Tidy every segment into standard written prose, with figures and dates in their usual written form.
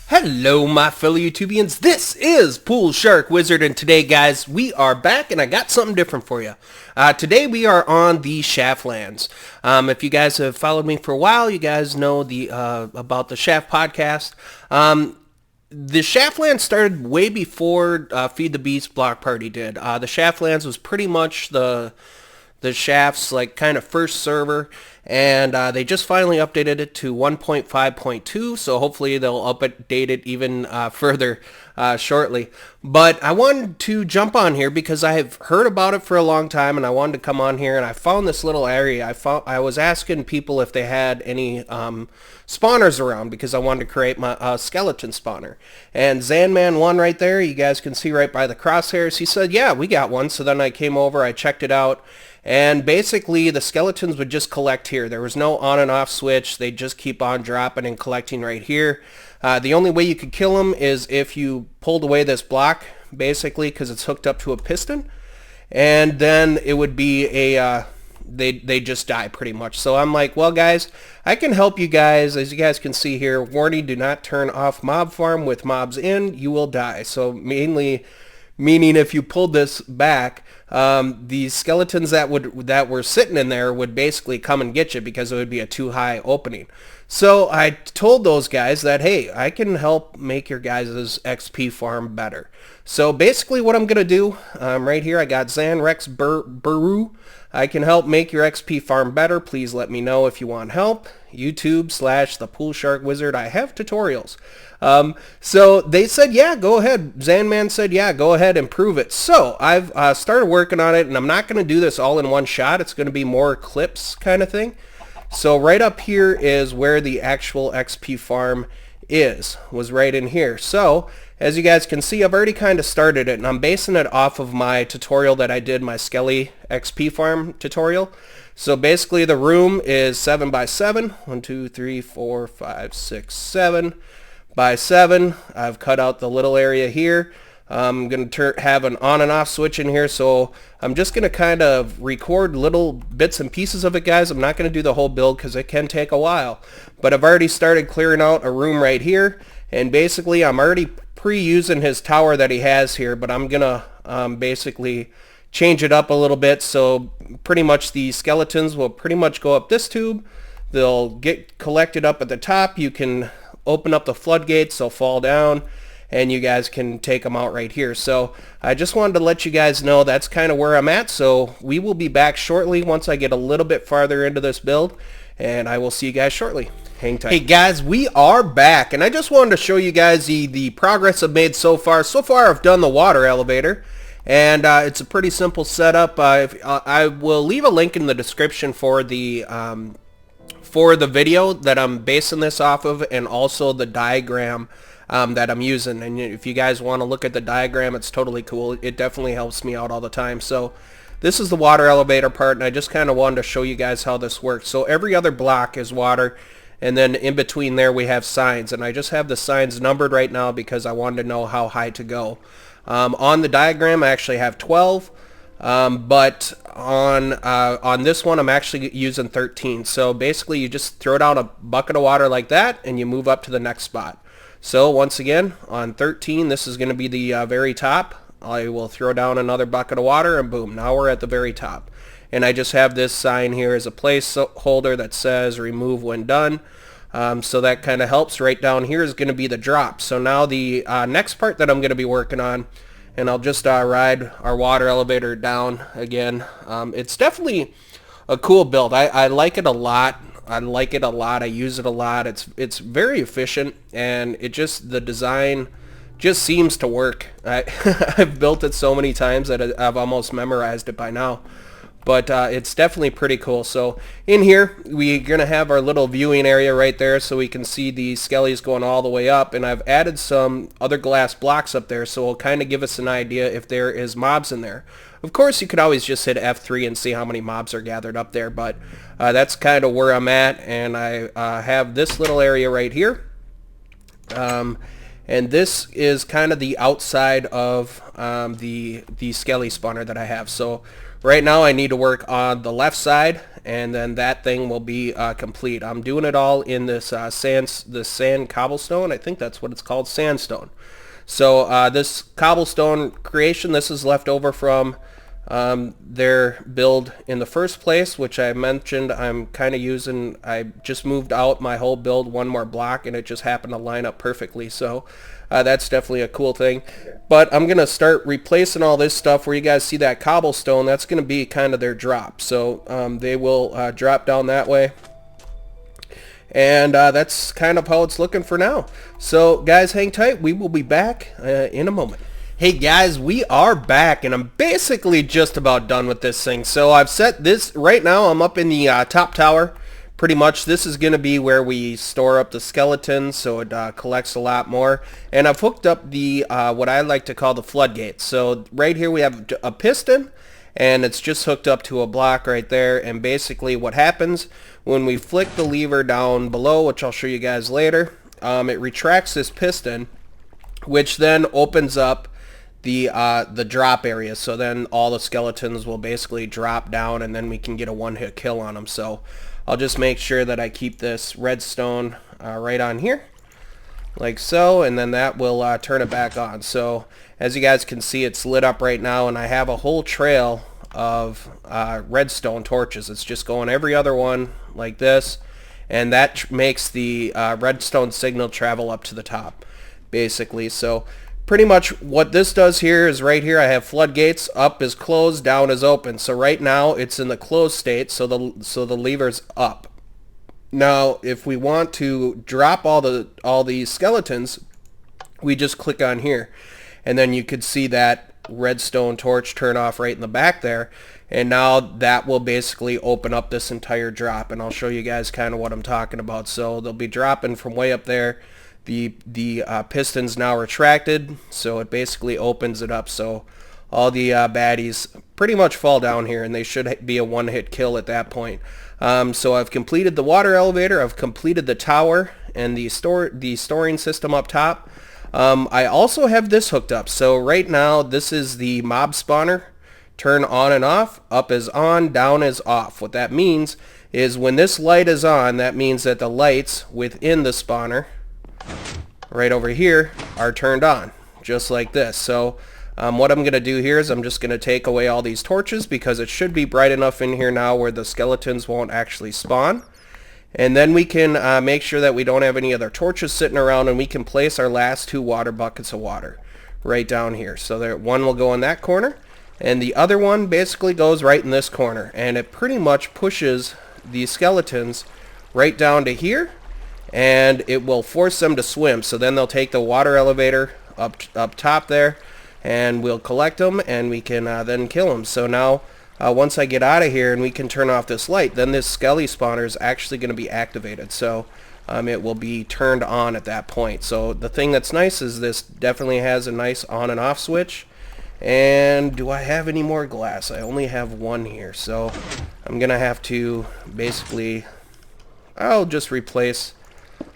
Hello my fellow YouTubians, this is PoolSharkWizard, and today guys we are back and I got something different for you. Today we are on the Shaftlands. If you guys have followed me for a while, you guys know about the Shaft podcast. The Shaftlands started way before Feed the Beast Block Party did. The Shaftlands was pretty much the Shaft's like kind of first server, and they just finally updated it to 1.5.2, so hopefully they'll update it even further shortly. But I wanted to jump on here because I have heard about it for a long time, and I wanted to come on here, and I found this little area. I was asking people if they had any spawners around because I wanted to create my skeleton spawner. And Zanman1 right there, you guys can see right by the crosshairs, he said, yeah, we got one. So then I came over, I checked it out, and basically the skeletons would just collect here. There was no on and off switch. They just keep on dropping and collecting right here. The only way you could kill them is if you pulled away this block, basically, because it's hooked up to a piston, and then it would be a they just die pretty much. So I'm like, well guys, I can help you guys. As you guys can see here, warning, do not turn off mob farm with mobs in, you will die. So mainly meaning if you pulled this back, the skeletons that were sitting in there would basically come and get you because it would be a too high opening. So I told those guys that, hey, I can help make your guys' XP farm better. So basically what I'm going to do, right here I got Zanrex Buru. I can help make your XP farm better. Please let me know if you want help. YouTube/ThePoolSharkWizard. I have tutorials. So they said, yeah, go ahead. Zanman said, yeah, go ahead and prove it. So I've started working on it, and I'm not going to do this all in one shot. It's going to be more clips kind of thing. So right up here is where the actual XP farm was right in here. So as you guys can see, I've already kind of started it, and I'm basing it off of my tutorial that I did, my Skelly XP farm tutorial. So basically the room is 7 by 7. 1, 2, 3, 4, 5, 6, 7 by 7. I've cut out the little area here. I'm going to have an on and off switch in here, so I'm just going to kind of record little bits and pieces of it, guys. I'm not going to do the whole build because it can take a while. But I've already started clearing out a room right here, and basically I'm already pre-using his tower that he has here, but I'm going to basically change it up a little bit. So pretty much the skeletons will pretty much go up this tube. They'll get collected up at the top. You can open up the floodgates, they'll fall down, and you guys can take them out right here. So I just wanted to let you guys know that's kind of where I'm at. So we will be back shortly once I get a little bit farther into this build, and I will see you guys shortly. Hang tight. Hey guys, we are back, and I just wanted to show you guys the progress I've made so far. So far I've done the water elevator, and it's a pretty simple setup. I will leave a link in the description for the video that I'm basing this off of, and also the diagram that I'm using. And if you guys want to look at the diagram, it's totally cool. It definitely helps me out all the time. So this is the water elevator part, and I just kind of wanted to show you guys how this works. So every other block is water, and then in between there we have signs, and I just have the signs numbered right now because I wanted to know how high to go. On the diagram I actually have 12, but on this one I'm actually using 13. So basically you just throw down a bucket of water like that and you move up to the next spot. So once again, on 13, this is going to be the very top. I will throw down another bucket of water, and boom, now we're at the very top. And I just have this sign here as a placeholder that says remove when done. So that kind of helps. Right down here is going to be the drop. So now the next part that I'm going to be working on, and I'll just ride our water elevator down again. It's definitely a cool build. I like it a lot. I use it a lot. It's very efficient, and the design just seems to work. I've built it so many times that I've almost memorized it by now. But it's definitely pretty cool. So in here, we're going to have our little viewing area right there so we can see the skellies going all the way up. And I've added some other glass blocks up there, so it'll kind of give us an idea if there is mobs in there. Of course, you could always just hit F3 and see how many mobs are gathered up there, but that's kind of where I'm at. And I have this little area right here. and this is kind of the outside of the skelly spawner that I have. So right now I need to work on the left side, and then that thing will be complete. I'm doing it all in this sand cobblestone. I think that's what it's called, sandstone. So this cobblestone creation, this is left over from their build in the first place, which I mentioned I'm kind of using. I just moved out my whole build one more block, and it just happened to line up perfectly. So that's definitely a cool thing. But I'm going to start replacing all this stuff. Where you guys see that cobblestone, that's going to be kind of their drop. So they will drop down that way. And that's kind of how it's looking for now. So guys, hang tight. We will be back in a moment. Hey guys, we are back, and I'm basically just about done with this thing. So I've set this, right now I'm up in the top tower. Pretty much this is going to be where we store up the skeletons, so it collects a lot more. And I've hooked up the what I like to call the floodgates. So right here we have a piston, and it's just hooked up to a block right there. And basically what happens when we flick the lever down below, which I'll show you guys later, it retracts this piston, which then opens up the drop area. So then all the skeletons will basically drop down, and then we can get a one-hit kill on them. So I'll just make sure that I keep this redstone right on here, like so, and then that will turn it back on. So as you guys can see, it's lit up right now, and I have a whole trail of redstone torches. It's just going every other one like this, and that makes the redstone signal travel up to the top, basically. So pretty much what this does here is right here I have floodgates. Up is closed, down is open. So right now it's in the closed state, so the lever's up. Now if we want to drop all the skeletons, we just click on here, and then you could see that redstone torch turn off right in the back there, and now that will basically open up this entire drop, and I'll show you guys kind of what I'm talking about. So they'll be dropping from way up there. The piston's now retracted, so it basically opens it up, so all the baddies pretty much fall down here, and they should be a one-hit kill at that point. So I've completed the water elevator, I've completed the tower, and the storing system up top. I also have this hooked up. So right now this is the mob spawner. Turn on and off. Up is on, down is off. What that means is when this light is on, that means that the lights within the spawner right over here are turned on, just like this. So what I'm going to do here is I'm just going to take away all these torches, because it should be bright enough in here now where the skeletons won't actually spawn. And then we can make sure that we don't have any other torches sitting around, and we can place our last 2 water buckets of water right down here. So there, one will go in that corner, and the other one basically goes right in this corner, and it pretty much pushes the skeletons right down to here, and it will force them to swim. So then they'll take the water elevator up top there, and we'll collect them, and we can then kill them. So now once I get out of here and we can turn off this light, then this skelly spawner is actually going to be activated. So it will be turned on at that point. So the thing that's nice is this definitely has a nice on and off switch. And do I have any more glass? I only have 1 here, so I'm gonna have to basically, I'll just replace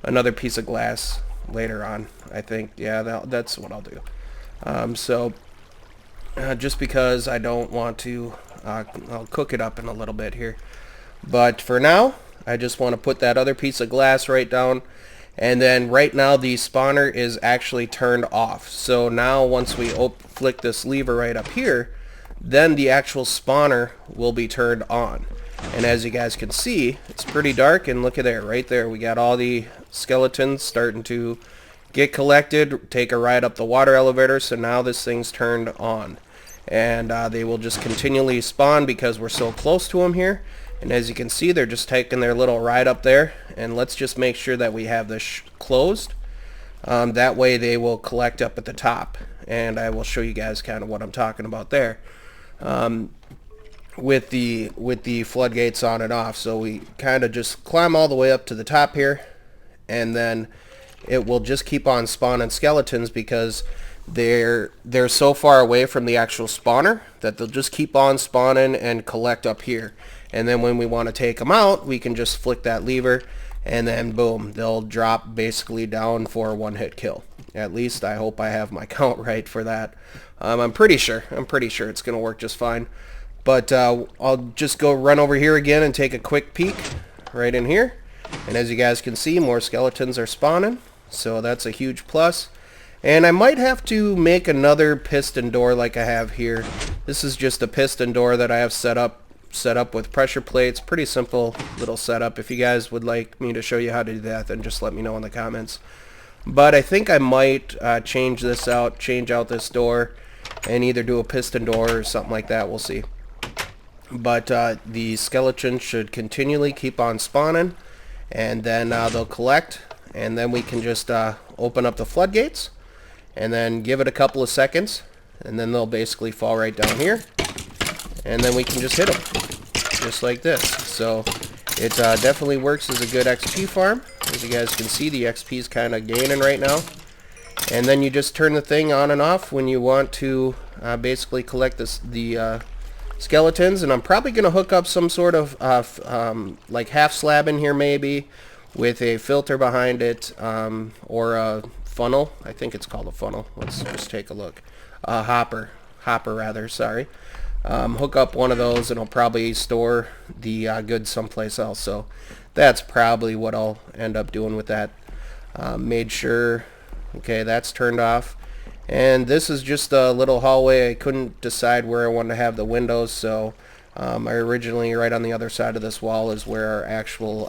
another piece of glass later on, I think. Yeah, that's what I'll do. Just because I don't want to, I'll cook it up in a little bit here. But for now, I just want to put that other piece of glass right down. And then right now the spawner is actually turned off. So now once we flick this lever right up here, then the actual spawner will be turned on. And as you guys can see, it's pretty dark, and look at there, right there, we got all the skeletons starting to get collected, take a ride up the water elevator. So now this thing's turned on, and they will just continually spawn because we're so close to them here. And as you can see, they're just taking their little ride up there. And let's just make sure that we have this closed. That way they will collect up at the top. And I will show you guys kind of what I'm talking about there. With the floodgates on and off. So we kind of just climb all the way up to the top here. And then it will just keep on spawning skeletons because they're so far away from the actual spawner that they'll just keep on spawning and collect up here. And then when we want to take them out, we can just flick that lever, and then boom, they'll drop basically down for a one-hit kill. At least I hope I have my count right for that. I'm pretty sure it's gonna work just fine. But I'll just go run over here again and take a quick peek right in here. And as you guys can see, more skeletons are spawning, so that's a huge plus. And I might have to make another piston door like I have here. This is just a piston door that I have set up with pressure plates. Pretty simple little setup. If you guys would like me to show you how to do that, then just let me know in the comments. But I think I might change out this door and either do a piston door or something like that. We'll see. But the skeletons should continually keep on spawning, and then they'll collect, and then we can just open up the floodgates and then give it a couple of seconds, and then they'll basically fall right down here, and then we can just hit them just like this. So it definitely works as a good XP farm. As you guys can see, the XP is kind of gaining right now. And then you just turn the thing on and off when you want to basically collect the skeletons. And I'm probably going to hook up some sort of like half slab in here maybe with a filter behind it, or a funnel. I think it's called a funnel. Let's just take a look. Hopper rather, sorry. Hook up one of those and I'll probably store the goods someplace else. So that's probably what I'll end up doing with that. Made sure, okay, that's turned off. And this is just a little hallway. I couldn't decide where I wanted to have the windows, so I originally, right on the other side of this wall is where our actual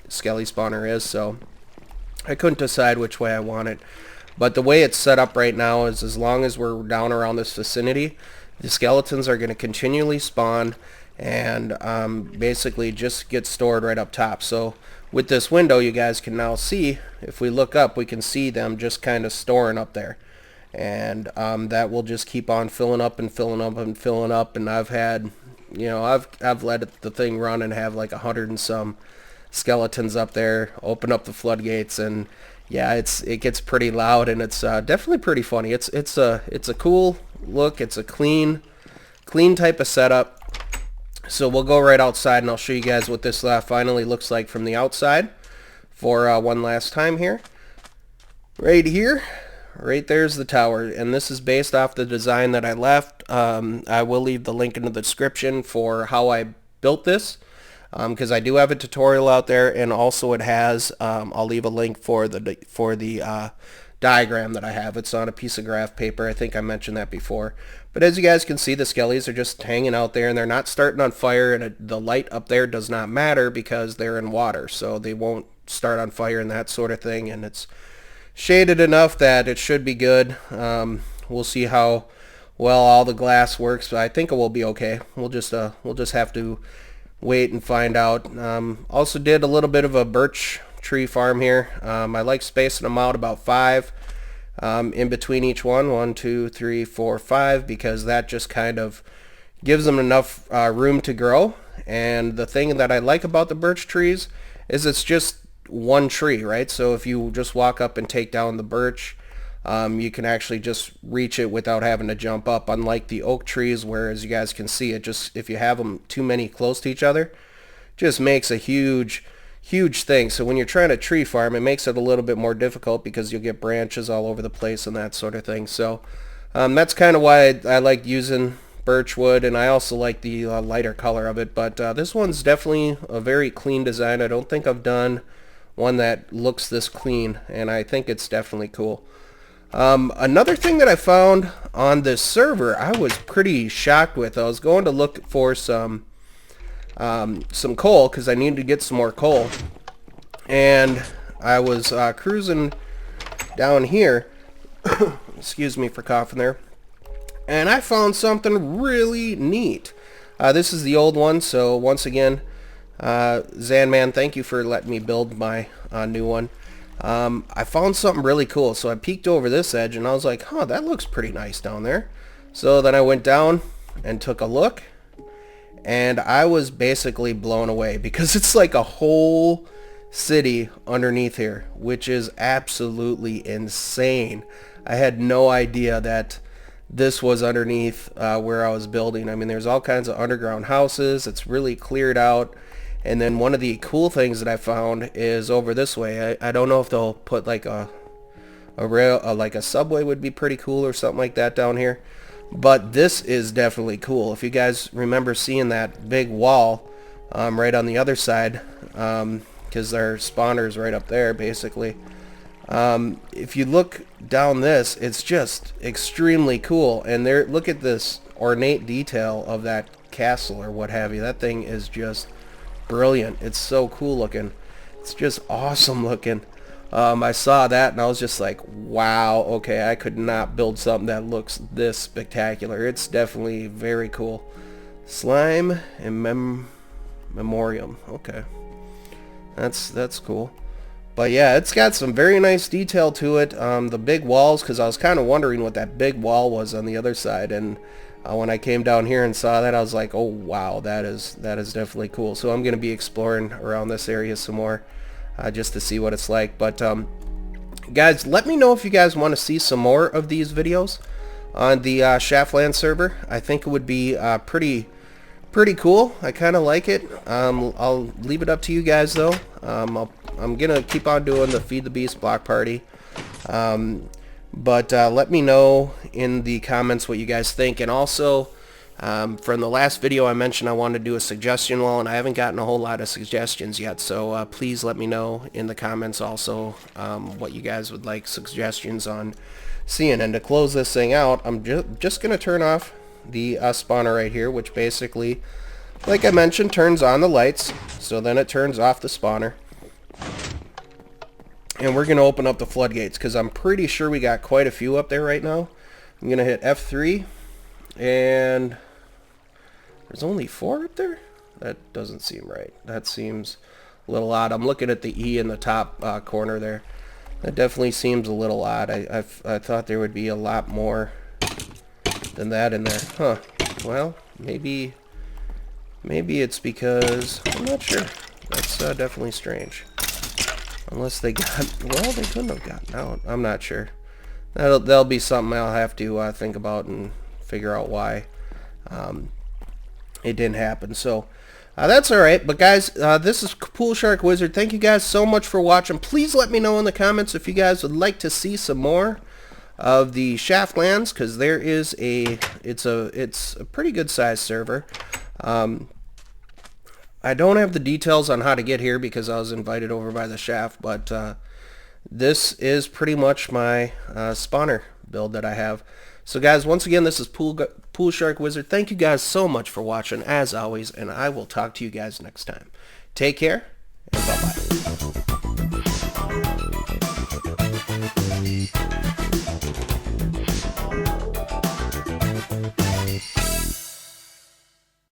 skelly spawner is, so I couldn't decide which way I want it. But the way it's set up right now is, as long as we're down around this vicinity, the skeletons are going to continually spawn and basically just get stored right up top. So with this window, you guys can now see, if we look up, we can see them just kind of storing up there. And that will just keep on filling up and filling up and filling up. And I've had, you know, I've let the thing run and have like 100 and some skeletons up there, open up the floodgates, and yeah, it gets pretty loud, and it's definitely pretty funny. It's a cool look. It's a clean type of setup. So we'll go right outside and I'll show you guys what this finally looks like from the outside for one last time here. Right here, right there's the tower, and this is based off the design that I left. I will leave the link in the description for how I built this, because I do have a tutorial out there, and also it has, I'll leave a link for the diagram that I have. It's on a piece of graph paper. I think I mentioned that before. But as you guys can see, the skellies are just hanging out there, and they're not starting on fire, and the light up there does not matter because they're in water, so they won't start on fire and that sort of thing, and it's shaded enough that it should be good. We'll see how well all the glass works, but I think it will be okay. We'll just have to wait and find out. Also did a little bit of a birch tree farm here. I like spacing them out about 5 in between each one. 1, 2, 3, 4, 5, because that just kind of gives them enough room to grow. And the thing that I like about the birch trees is it's just one tree, right? So if you just walk up and take down the birch, you can actually just reach it without having to jump up, unlike the oak trees, where, as you guys can see, it just, if you have them too many close to each other, just makes a huge thing. So when you're trying to tree farm, it makes it a little bit more difficult because you'll get branches all over the place and that sort of thing. So that's kind of why I like using birch wood, and I also like the lighter color of it. But this one's definitely a very clean design. I don't think I've done one that looks this clean, and I think it's definitely cool. Another thing that I found on this server I was pretty shocked with. I was going to look for some coal because I needed to get some more coal, and I was cruising down here excuse me for coughing there, and I found something really neat. This is the old one, so once again, Zanman, thank you for letting me build my new one. I found something really cool, so I peeked over this edge and I was like, huh, that looks pretty nice down there. So then I went down and took a look, and I was basically blown away because it's like a whole city underneath here, which is absolutely insane. I had no idea that this was underneath where I was building. I mean, there's all kinds of underground houses. It's really cleared out. And then one of the cool things that I found is over this way. I don't know if they'll put like a A rail, like a subway would be pretty cool or something like that down here. But this is definitely cool. If you guys remember seeing that big wall right on the other side, because their spawner's right up there basically. If you look down this, it's just extremely cool. And there, look at this ornate detail of that castle or what have you. That thing is just brilliant. It's so cool looking. It's just awesome looking. I saw that and I was just like, wow, okay, I could not build something that looks this spectacular. It's definitely very cool. Slime and memoriam. Okay. That's cool. But yeah, it's got some very nice detail to it. The big walls, because I was kind of wondering what that big wall was on the other side, and when I came down here and saw that, I was like, oh wow, that is definitely cool. So I'm going to be exploring around this area some more, just to see what it's like. But guys, let me know if you guys want to see some more of these videos on the Shaftlands server. I think it would be pretty cool. I kind of like it. I'll leave it up to you guys though. I'm gonna keep on doing the Feed the Beast block party. But let me know in the comments what you guys think. And also, from the last video I mentioned I wanted to do a suggestion wall, and I haven't gotten a whole lot of suggestions yet. So please let me know in the comments also what you guys would like suggestions on seeing. And to close this thing out, I'm just gonna turn off the spawner right here, which basically, like I mentioned, turns on the lights. So then it turns off the spawner. And we're going to open up the floodgates, because I'm pretty sure we got quite a few up there right now. I'm going to hit F3, and there's only 4 up there? That doesn't seem right. That seems a little odd. I'm looking at the E in the top corner there. That definitely seems a little odd. I thought there would be a lot more than that in there. Huh. Well, maybe it's because, I'm not sure. That's definitely strange. Unless they got, well, they couldn't have gotten out. I'm not sure. That'll be something I'll have to think about and figure out why it didn't happen. So that's alright. But guys, this is PoolSharkWizard. Thank you guys so much for watching. Please let me know in the comments if you guys would like to see some more of the Shaftlands, because there is it's a pretty good sized server. I don't have the details on how to get here because I was invited over by the Shaft, but this is pretty much my spawner build that I have. So guys, once again, this is PoolSharkWizard. Thank you guys so much for watching, as always, and I will talk to you guys next time. Take care, and bye-bye.